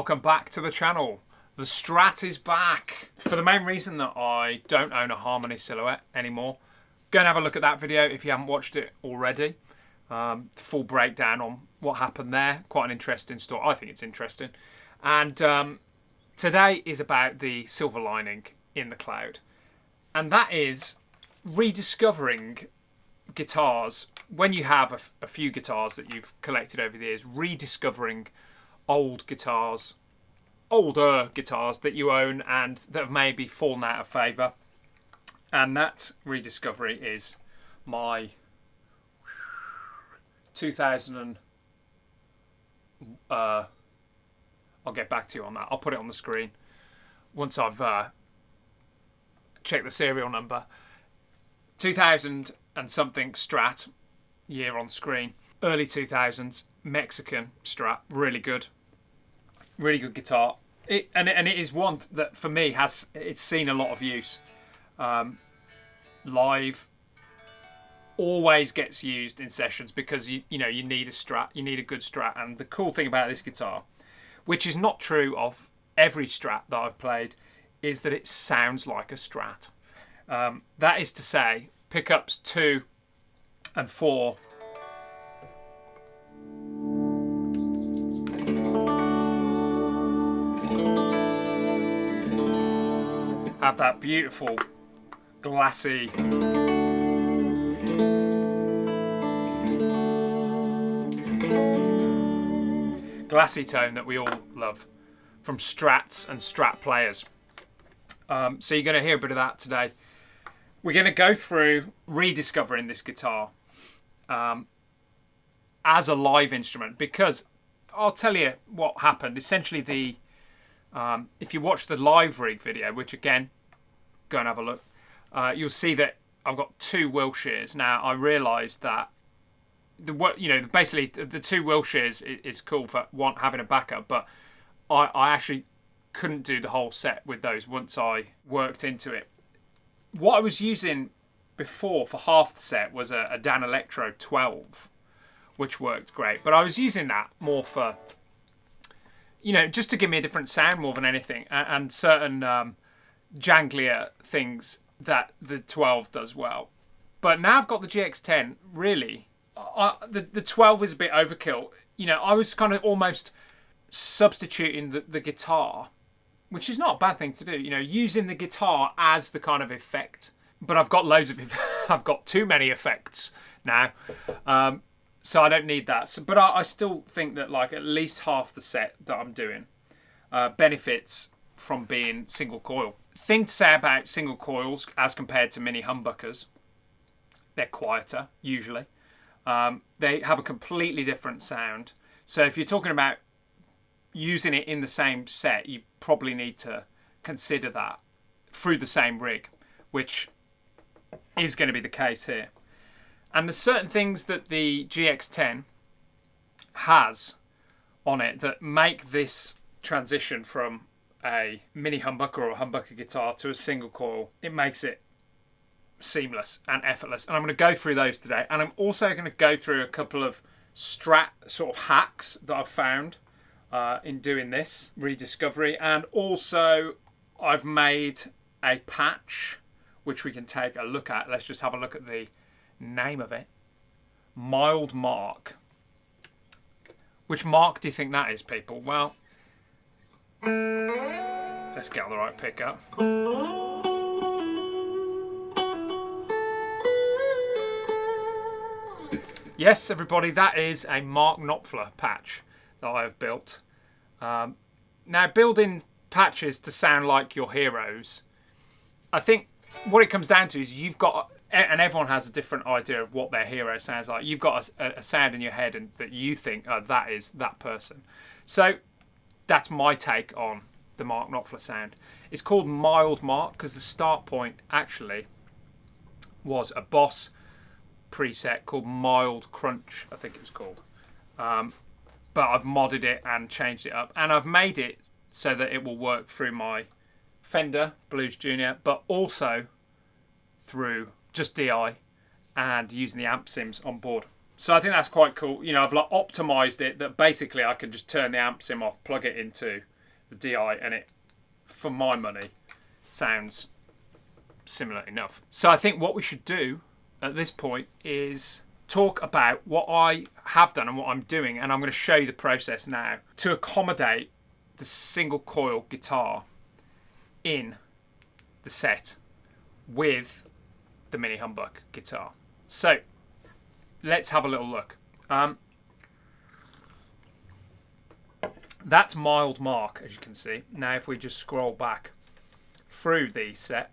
welcome back to the channel. The Strat is back. For the main reason that I don't own a Harmony Silhouette anymore. Go and have a look at that video if you haven't watched it already. Full breakdown on what happened there. Quite an interesting story. I think it's interesting. And today is about the silver lining in the cloud. And that is rediscovering guitars. When you have a few guitars that you've collected over the years, rediscovering old guitars, older guitars that you own and that have maybe fallen out of favour. And that rediscovery is my 2000 I'll get back to you on that. I'll put it on the screen once I've checked the serial number. 2000 and something Strat, year on screen. Early 2000s, Mexican Strat, really good guitar. It is one that for me it's seen a lot of use. Live always gets used in sessions because you need a Strat, you need a good Strat. And the cool thing about this guitar, which is not true of every Strat that I've played, is that it sounds like a Strat. That is to say, pickups 2 and 4 have that beautiful glassy tone that we all love from Strats and Strat players. So you're going to hear a bit of that today. We're going to go through rediscovering this guitar as a live instrument, because I'll tell you what happened. Essentially, if you watch the live rig video, which again, go and have a look, you'll see that I've got 2 Wilshires. Now, I realised that basically the 2 Wilshires is cool for having a backup, but I actually couldn't do the whole set with those once I worked into it. What I was using before for half the set was a Dan Electro 12, which worked great. But I was using that more for, just to give me a different sound more than anything, and certain janglier things that the 12 does well. But now I've got the GX-10, really, the 12 is a bit overkill. I was kind of almost substituting the guitar, which is not a bad thing to do, using the guitar as the kind of effect. But I've got loads of I've got too many effects now, so I don't need that. But I still think that like at least half the set that I'm doing benefits from being single coil. Thing to say about single coils as compared to mini humbuckers: they're quieter usually. They have a completely different sound. So if you're talking about using it in the same set, you probably need to consider that through the same rig, which is going to be the case here. And there's certain things that the GX-10 has on it that make this transition from a mini humbucker or a humbucker guitar to a single coil, it makes it seamless and effortless. And I'm going to go through those today. And I'm also going to go through a couple of Strat sort of hacks that I've found in doing this rediscovery. And also I've made a patch which we can take a look at. Let's just have a look at the name of it. Mild Mark. Which mark do you think that is, people? Well, let's get on the right pickup. Yes, everybody, that is a Mark Knopfler patch that I have built. Now, building patches to sound like your heroes, I think what it comes down to is you've got, and everyone has a different idea of what their hero sounds like. You've got a sound in your head and that you think, oh, that is that person. So that's my take on the Mark Knopfler sound. It's called Mild Mark because the start point actually was a Boss preset called Mild Crunch, I think it was called. But I've modded it and changed it up, and I've made it so that it will work through my Fender Blues Junior, but also through just DI and using the amp sims on board. So I think that's quite cool. I've like optimized it that basically I can just turn the amp sim off, plug it into the DI, and it, for my money, sounds similar enough. So I think what we should do at this point is talk about what I have done and what I'm doing, and I'm going to show you the process now to accommodate the single coil guitar in the set with the mini humbuck guitar. So let's have a little look. That's mild mark, as you can see. Now if we just scroll back through the set,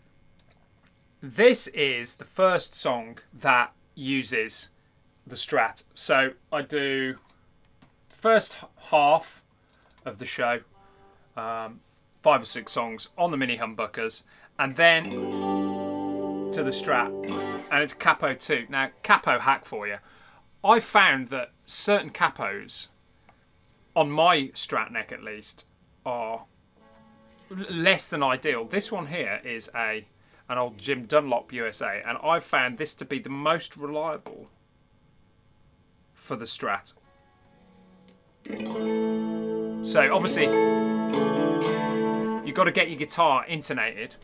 this is the first song that uses the Strat. So I do the first half of the show, 5 or 6 songs on the mini humbuckers, and then to the Strat, and it's capo 2. Now, capo hack for you. I found that certain capos, on my Strat neck at least, are less than ideal. This one here is an old Jim Dunlop USA, and I've found this to be the most reliable for the Strat. So obviously you've got to get your guitar intonated.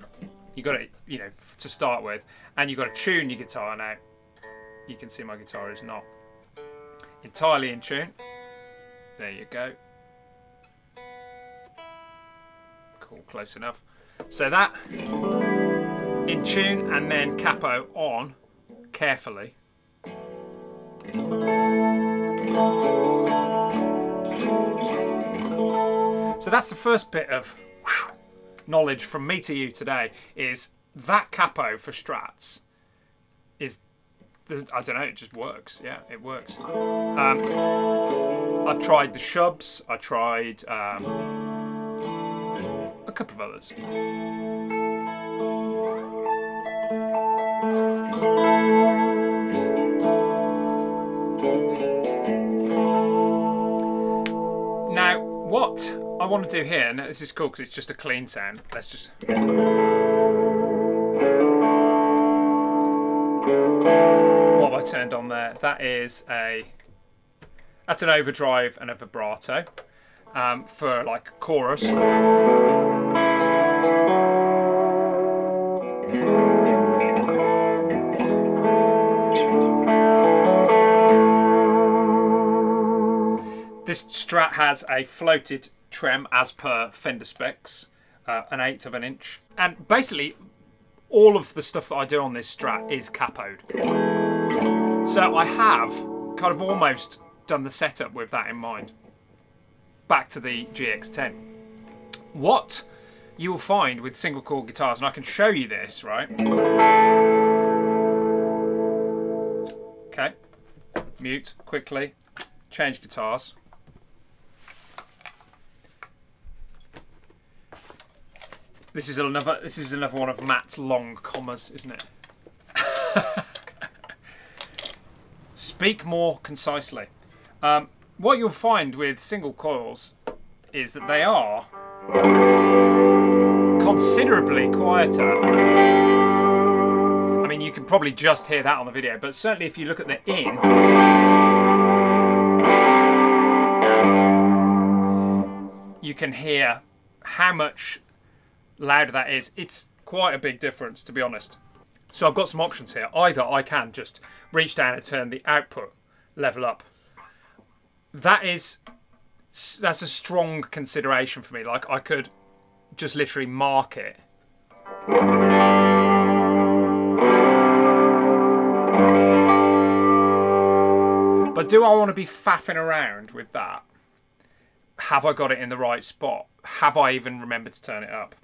You've got to, you know, to start with, and you've got to tune your guitar. Now you can see my guitar is not entirely in tune. There you go. Cool, close enough. So that in tune, and then capo on carefully. So that's the first bit of knowledge from me to you today, is that capo for Strats is, I don't know, it just works. Yeah, it works. I've tried the Shubs, I tried a couple of others. Now, what I want to do here, and this is cool because it's just a clean sound. Let's just... What have I turned on there? That's an overdrive and a vibrato for like chorus. This Strat has a floated trem as per Fender specs, 1/8 of an inch. And basically, all of the stuff that I do on this Strat is capoed. So I have kind of almost done the setup with that in mind. Back to the GX-10. What you will find with single coil guitars, and I can show you this, right? Okay. Mute quickly. Change guitars. This is another one of Matt's long commas, isn't it? Speak more concisely. What you'll find with single coils is that they are considerably quieter. I mean, you can probably just hear that on the video, but certainly if you look at the in, you can hear how much louder that is. It's quite a big difference, to be honest. So I've got some options here. Either I can just reach down and turn the output level up. That's a strong consideration for me. Like, I could just literally mark it. But do I want to be faffing around with that? Have I got it in the right spot? Have I even remembered to turn it up?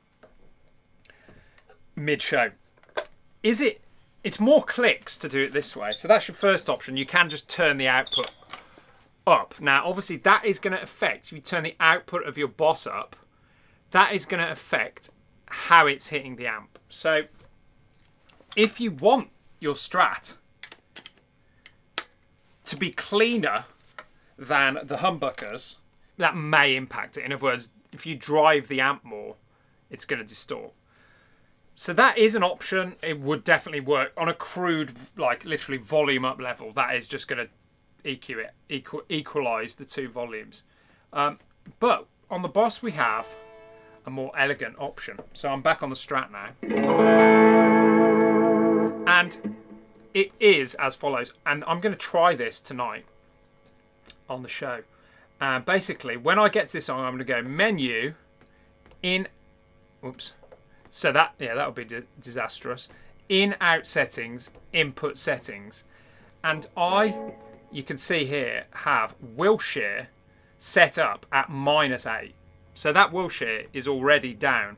Mid-show. It's more clicks to do it this way. So that's your first option. You can just turn the output up. Now, obviously, that is going to affect, if you turn the output of your boss up, that is going to affect how it's hitting the amp. So if you want your Strat to be cleaner than the humbuckers, that may impact it. In other words, if you drive the amp more, it's going to distort. So that is an option. It would definitely work on a crude, like literally volume up level. That is just going to EQ it, equalize the two volumes. But on the Boss we have a more elegant option. So I'm back on the Strat now. And it is as follows. And I'm going to try this tonight on the show. Basically, when I get to this song, I'm going to go menu, in, oops. So that would be disastrous. In, out settings, input settings. And you can see here, have Wilshire set up at -8. So that Wilshire is already down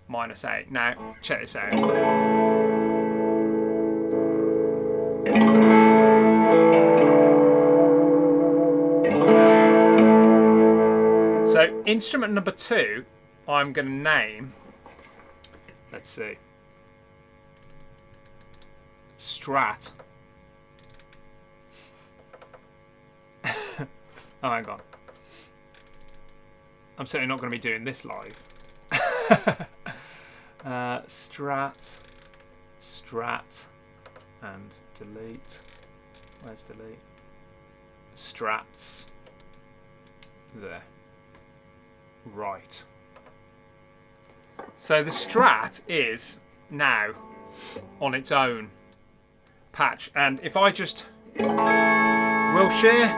-8. Now, check this out. So instrument number 2, I'm going to name, let's see, Strat. Oh, hang on. I'm certainly not going to be doing this live. Strat, and delete. Where's delete? Strats. There. Right. So the Strat is now on its own patch, and if I just Wilshire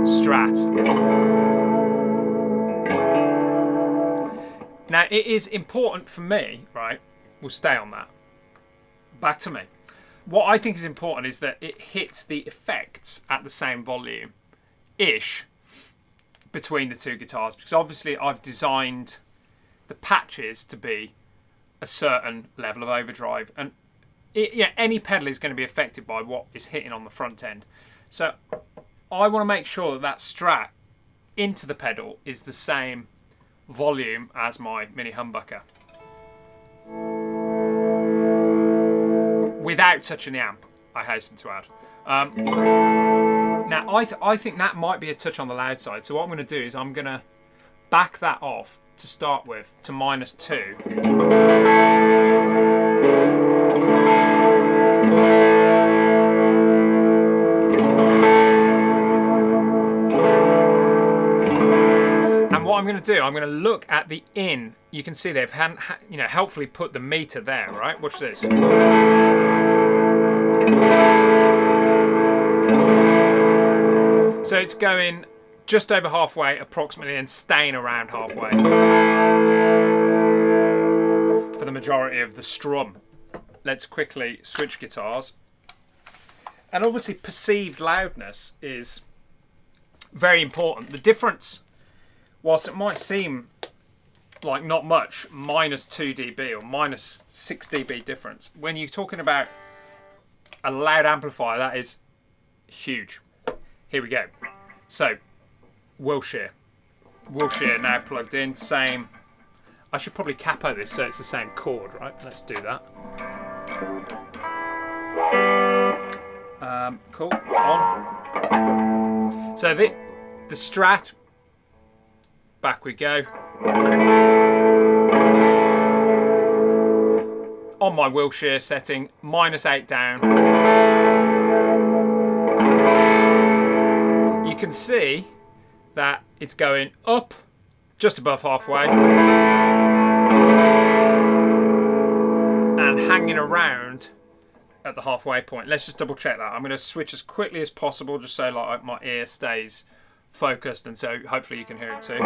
Strat. Now it is important for me, right? We'll stay on that. Back to me. What I think is important is that it hits the effects at the same volume-ish between the two guitars, because obviously I've designed the patches to be a certain level of overdrive, and any pedal is going to be affected by what is hitting on the front end. So I want to make sure that Strat into the pedal is the same volume as my mini humbucker, without touching the amp, I hasten to add. Now, I think that might be a touch on the loud side. So what I'm going to do is I'm going to back that off to start with to -2. And what I'm going to do, I'm going to look at the in. You can see they've helpfully put the meter there, right? Watch this. So it's going just over halfway approximately and staying around halfway for the majority of the strum. Let's quickly switch guitars. And obviously perceived loudness is very important. The difference, whilst it might seem like not much, -2 dB or -6 dB difference, when you're talking about a loud amplifier, that is huge. Here we go. So, Wilshire now plugged in, same. I should probably capo this so it's the same chord, right? Let's do that. Cool, on. So the Strat, back we go. On my Wilshire setting, -8 down. You can see that it's going up just above halfway and hanging around at the halfway point. Let's just double check that. I'm going to switch as quickly as possible just so like my ear stays focused, and so hopefully you can hear it too.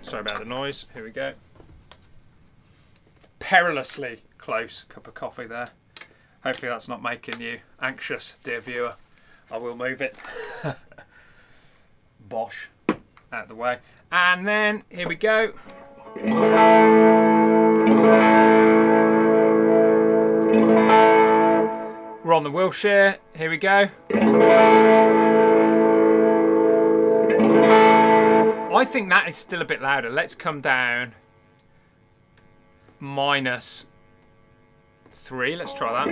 Sorry about the noise. Here we go. Perilously close cup of coffee there. Hopefully that's not making you anxious, dear viewer. I will move it. Bosh. Out of the way. And then, here we go. We're on the Wilshire. Here we go. I think that is still a bit louder. Let's come down. -3. Let's try that.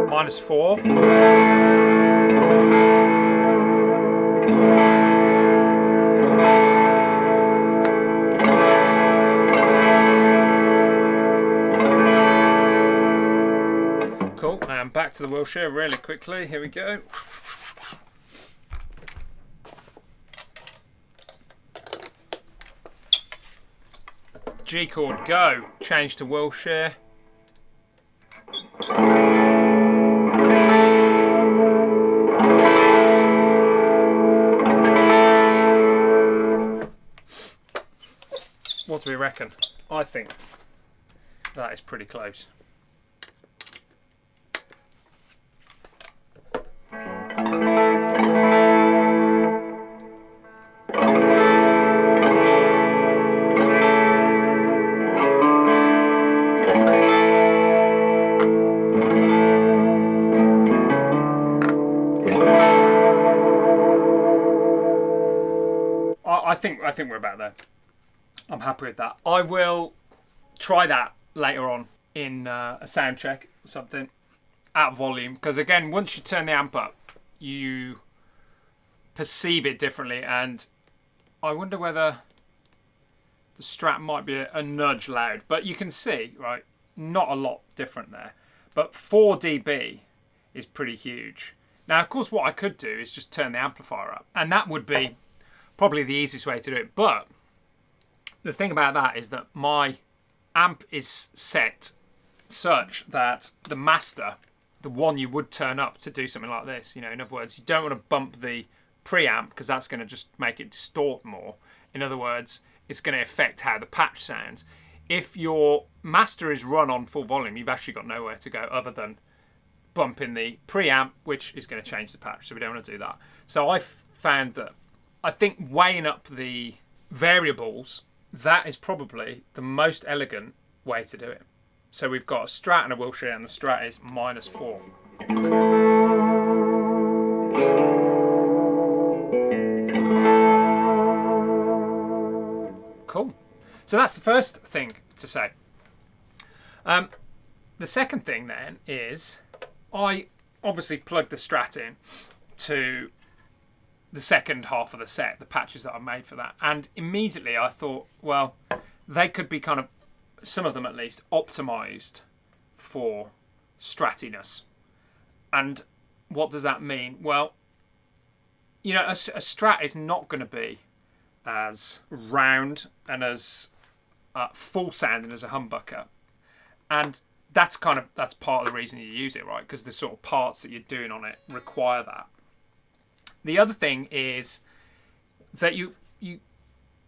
-4. Cool, and back to the Wilshire really quickly. Here we go. G chord, go. Change to Wilshire. What do we reckon? I think that is pretty close. I think we're about there. I'm happy with that. I will try that later on in a sound check or something at volume, because again, once you turn the amp up, you perceive it differently, and I wonder whether the Strat might be a nudge loud, but you can see, right, not a lot different there. But 4 dB is pretty huge. Now, of course, what I could do is just turn the amplifier up, and that would be probably the easiest way to do it. But the thing about that is that my amp is set such that the master, the one you would turn up to do something like this, you know, in other words, you don't want to bump the preamp because that's going to just make it distort more. In other words, it's going to affect how the patch sounds. If your master is run on full volume, you've actually got nowhere to go other than bumping the preamp, which is going to change the patch, so we don't want to do that. So I found that I think weighing up the variables, that is probably the most elegant way to do it. So we've got a Strat and a Wilshire, and the Strat is -4. Cool. So that's the first thing to say. The second thing then is I obviously plugged the Strat in to the second half of the set, the patches that I made for that, and immediately I thought, well, they could be kind of, some of them at least, optimized for stratiness. And what does that mean? Well, you know, a Strat is not going to be as round and as full sounding as a humbucker, and that's part of the reason you use it, right? Because the sort of parts that you're doing on it require that. The other thing is that you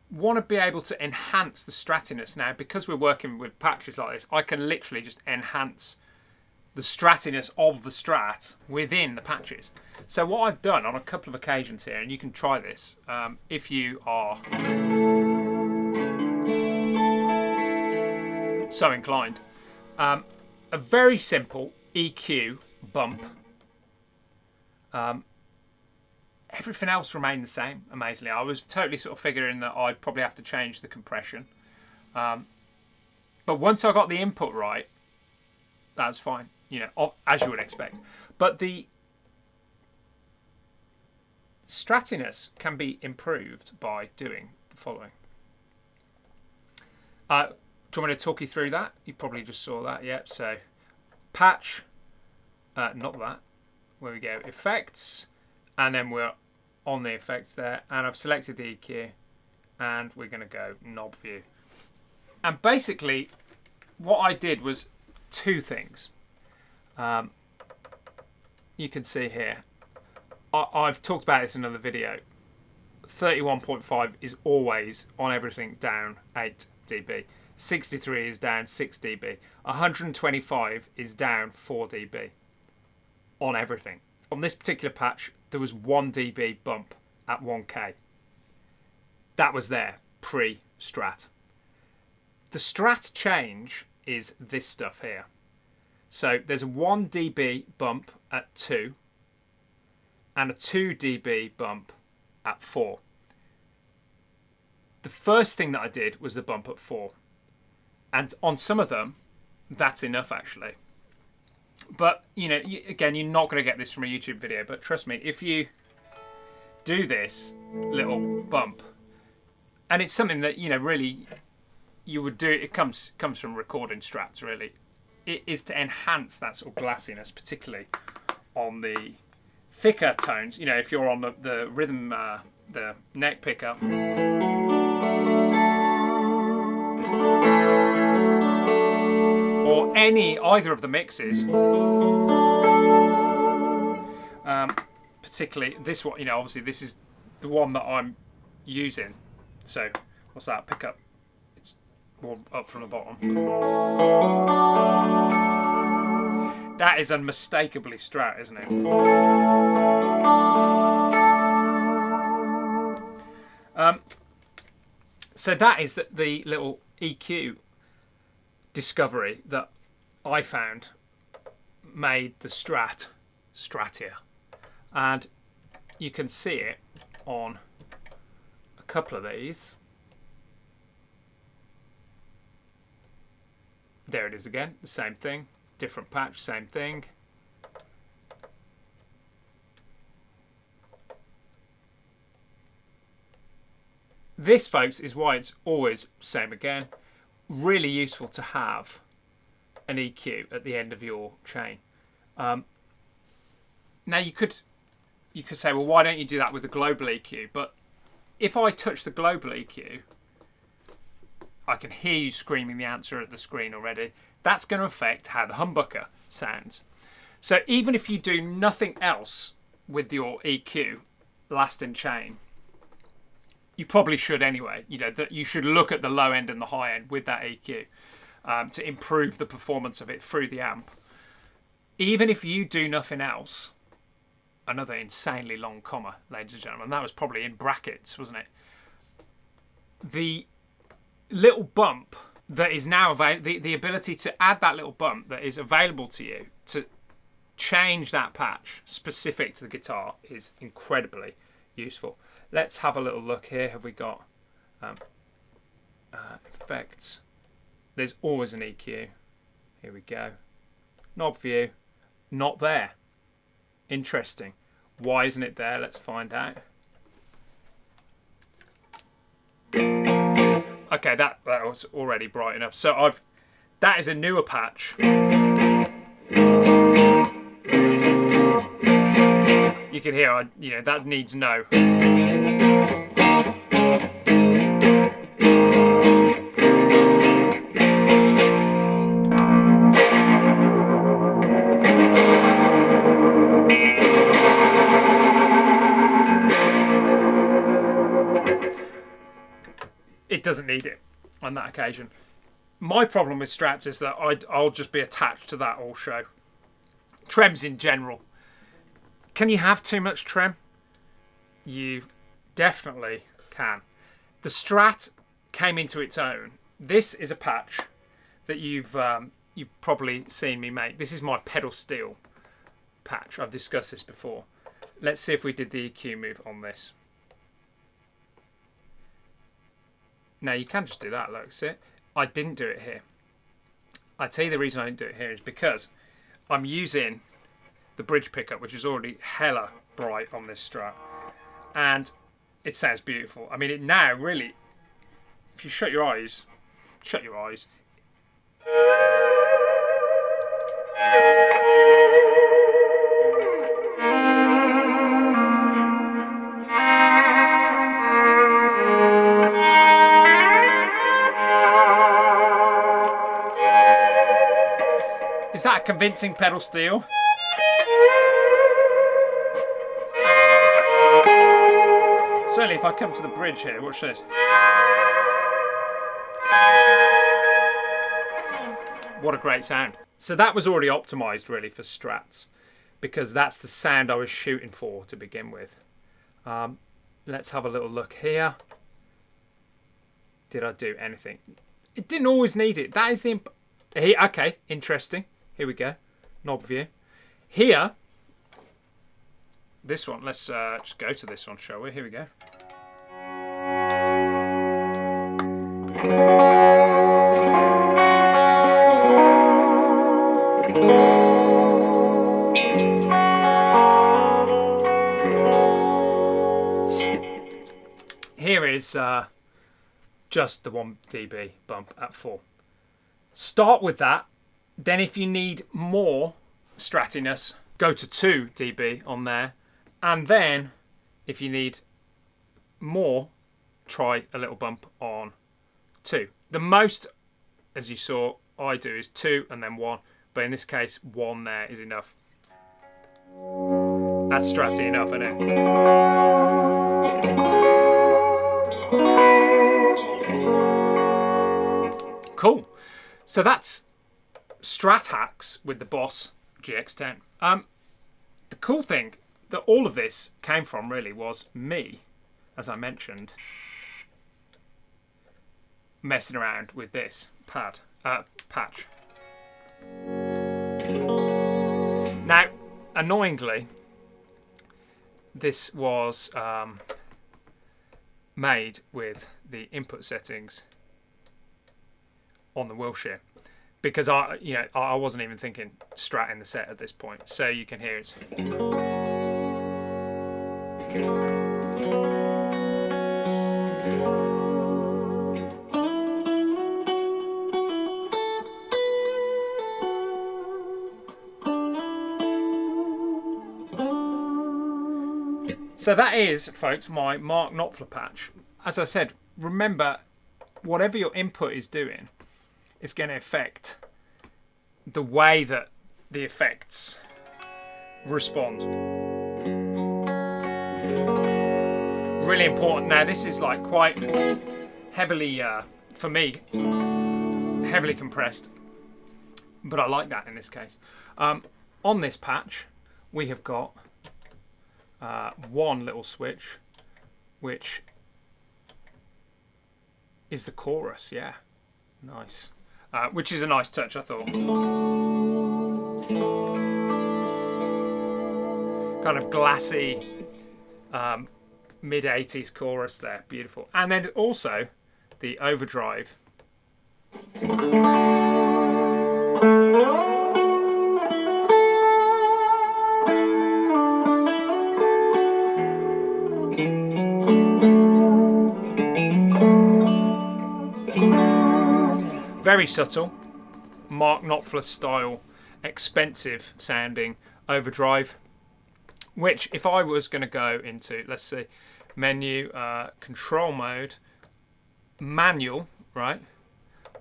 want to be able to enhance the stratiness. Now, because we're working with patches like this, I can literally just enhance the stratiness of the Strat within the patches. So what I've done on a couple of occasions here, and you can try this if you are so inclined, a very simple EQ bump. Everything else remained the same, amazingly. I was totally sort of figuring that I'd probably have to change the compression. But once I got the input right, that's fine, you know, as you would expect. But the stratiness can be improved by doing the following. Do you want me to talk you through that? You probably just saw that, yep. So, patch, not that. Where we go, effects. And then we're on the effects there, and I've selected the EQ, and we're going to go knob view. And basically, what I did was 2 things. You can see here, I've talked about this in another video. 31.5 is always on everything down 8 dB. 63 is down 6 dB. 125 is down 4 dB on everything. On this particular patch, there was 1 dB bump at 1K. That was there, pre-Strat. The Strat change is this stuff here. So there's a 1 dB bump at 2 and a 2 dB bump at 4. The first thing that I did was the bump at 4. And on some of them, that's enough actually. But, you know, again, you're not going to get this from a YouTube video, but trust me, if you do this little bump, and it's something that, you know, really you would do, it comes from recording Strats, really. it is to enhance that sort of glassiness, particularly on the thicker tones. You know, if you're on the rhythm, the neck pickup, or either of the mixes, particularly this one. You know, obviously this is the one that I'm using. So what's that pickup? It's more up from the bottom. That is unmistakably Strat, isn't it? So that is the little EQ discovery that I found made the Strat Stratier, and you can see it on a couple of these. There it is again, the same thing, different patch, same thing. This, folks, is why it's always same again. Really useful to have an EQ at the end of your chain. Now you could say, well, why don't you do that with the global EQ? But if I touch the global EQ, I can hear you screaming the answer at the screen already. That's going to affect how the humbucker sounds. So even if you do nothing else with your EQ last in chain, you probably should anyway. You know that you should look at the low end and the high end with that EQ to improve the performance of it through the amp. Even if you do nothing else, another insanely long comma, ladies and gentlemen. That was probably in brackets, wasn't it? The little bump that is now available, the ability to add that little bump that is available to you to change that patch specific to the guitar is incredibly useful. Let's have a little look here. Have we got effects? There's always an EQ. Here we go. Knob view. Not there. Interesting. Why isn't it there? Let's find out. Okay, that was already bright enough. So that is a newer patch. You can hear, you know, that needs no. It doesn't need it on that occasion. My problem with Strats is that I'll just be attached to that all show. Trems in general. Can you have too much trem? You definitely can. The Strat came into its own. This is a patch that you've probably seen me make. This is my pedal steel patch. I've discussed this before. Let's see if we did the EQ move on this. Now you can just do that, look, see it? I didn't do it here. I tell you the reason I didn't do it here is because I'm using the bridge pickup, which is already hella bright on this Strat, and it sounds beautiful. I mean, it now really, if you shut your eyes, is that a convincing pedal steel? Certainly if I come to the bridge here, watch this. What a great sound. So that was already optimized really for Strats, because that's the sound I was shooting for to begin with. Let's have a little look here. Did I do anything? It didn't always need it. That is the... Okay, interesting. Here we go. Knob view. Here, this one, let's just go to this one, shall we? Here we go. Here is just the 1 dB bump at 4. Start with that. Then if you need more stratiness, go to 2 dB on there. And then if you need more, try a little bump on 2. The most, as you saw, I do is 2 and then 1. But in this case, 1 there is enough. That's stratty enough, isn't it? Cool. So that's Strat hacks with the Boss GX-10. The cool thing that all of this came from really was me, as I mentioned, messing around with this patch. Now, annoyingly, this was made with the input settings on the Wilshire, because I wasn't even thinking Strat in the set at this point. So you can hear it's. So that is, folks, my Mark Knopfler patch. As I said, remember, whatever your input is doing, it's going to affect the way that the effects respond. Really important. Now, this is like quite heavily, for me, heavily compressed, but I like that in this case. On this patch, we have got one little switch, which is the chorus. Yeah, nice. Which is a nice touch, I thought. Kind of glassy, mid-80s chorus there. Beautiful. And then also the overdrive. Very subtle, Mark Knopfler style, expensive sounding overdrive, which if I was going to go into, let's see, menu, control mode, manual, right?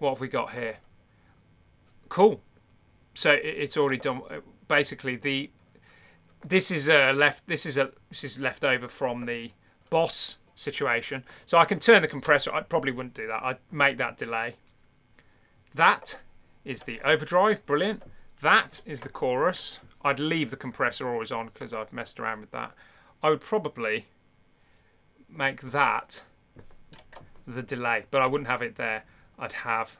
What have we got here? Cool. So it's already done. Basically, this is left over from the Boss situation. So I can turn the compressor. I probably wouldn't do that. I'd make that delay. That is the overdrive, brilliant. That is the chorus. I'd leave the compressor always on because I've messed around with that. I would probably make that the delay, but I wouldn't have it there. I'd have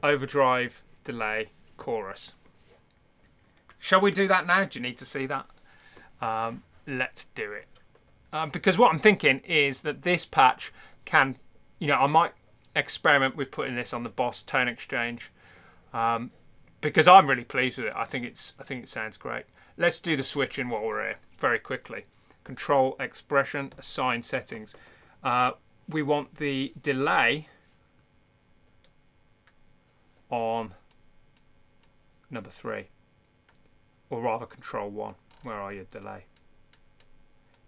overdrive, delay, chorus. Shall we do that now? Do you need to see that? Let's do it. Because what I'm thinking is that this patch can, I might experiment with putting this on the Boss tone exchange, because I'm really pleased with it. I think it sounds great. Let's do the switching while we're here very quickly. Control expression, assign settings. We want the delay on number 3, or rather control 1. Where are you? Delay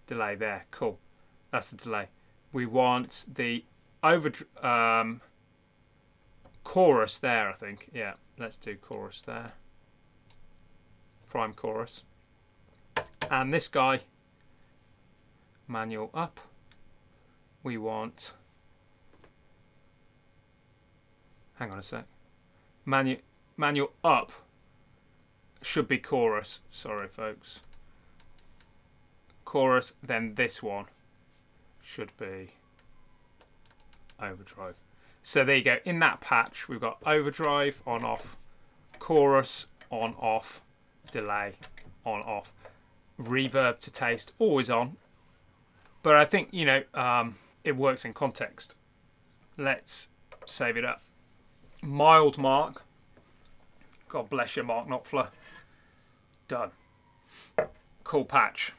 there. Cool. That's the delay. We want the chorus there, I think. Yeah, let's do chorus there. Prime chorus. And this guy, manual up. We want, hang on a sec. Manual up should be chorus. Sorry, folks. Chorus, then this one should be overdrive. So there you go. In that patch, we've got overdrive on off, chorus on off, delay on off, reverb to taste always on. But I think it works in context. Let's save it up. Mild Mark. God bless you, Mark Knopfler. Done. Cool patch.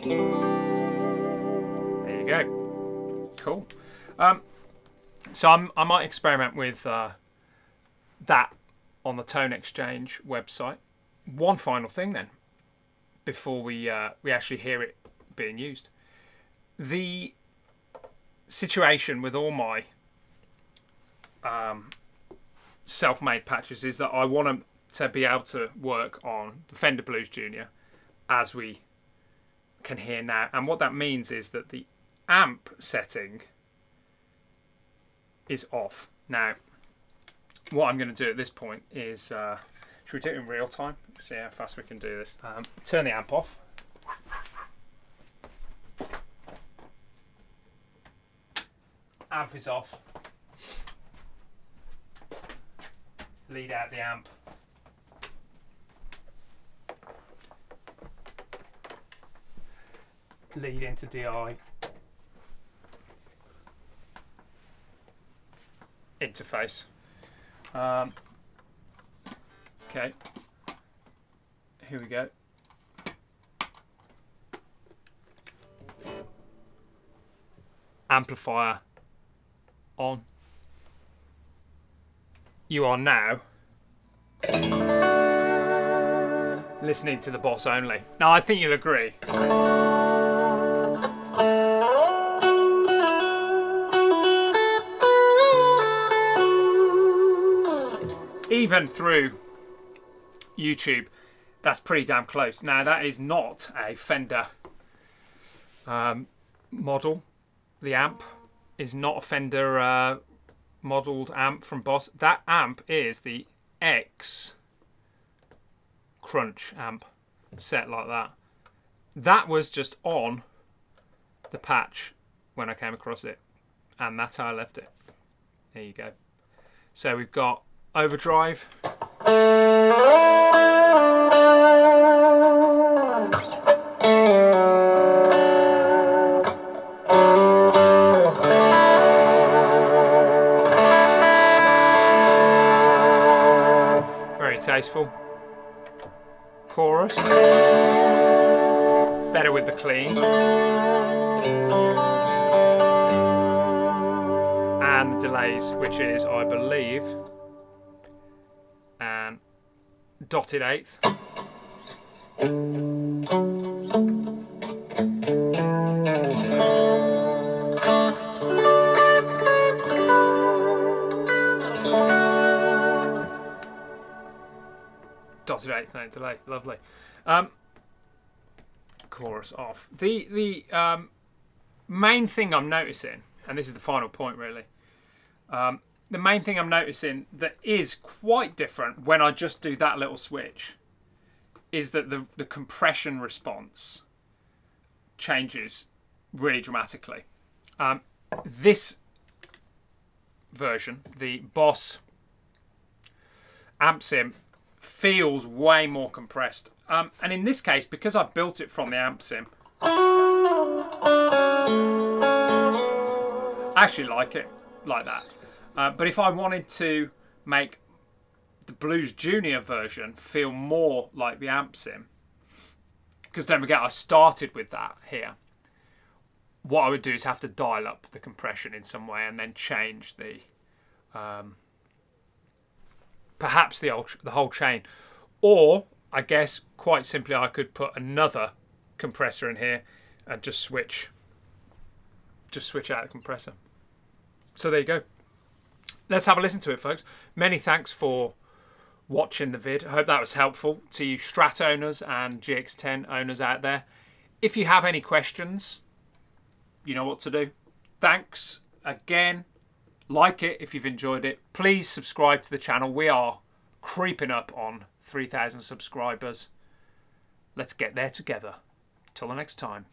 There you go. Cool. So I might experiment with that on the Tone Exchange website. One final thing then, before we actually hear it being used. The situation with all my self-made patches is that I want them to be able to work on the Fender Blues Junior, as we can hear now. And what that means is that the amp setting is off. Now, what I'm going to do at this point is, should we do it in real time? See how fast we can do this. Turn the amp off. Amp is off. Lead out the amp. Lead into DI. Interface. Okay. Here we go. Amplifier on. You are now listening to the Boss only. Now, I think you'll agree. Even through YouTube, that's pretty damn close. Now, that is not a Fender model. The amp is not a Fender modelled amp from Boss. That amp is the X Crunch amp, set like that. That was just on the patch when I came across it, and that's how I left it. There you go. So we've got overdrive. Very tasteful. Chorus. Better with the clean. And the delays, which is, I believe, an dotted eighth. Dotted eighth, no delay, lovely. Chorus off. The main thing I'm noticing, and this is the final point really, the main thing I'm noticing that is quite different when I just do that little switch is that the compression response changes really dramatically. This version, the Boss amp sim, feels way more compressed. And in this case, because I built it from the amp sim, I actually like it like that. But if I wanted to make the Blues Junior version feel more like the amp sim, because don't forget I started with that here, what I would do is have to dial up the compression in some way and then change the perhaps the whole chain. Or I guess quite simply I could put another compressor in here and just switch out the compressor. So there you go. Let's have a listen to it, folks. Many thanks for watching the vid. I hope that was helpful to you Strat owners and GX-10 owners out there. If you have any questions, you know what to do. Thanks again. Like it if you've enjoyed it. Please subscribe to the channel. We are creeping up on 3,000 subscribers. Let's get there together. Till the next time.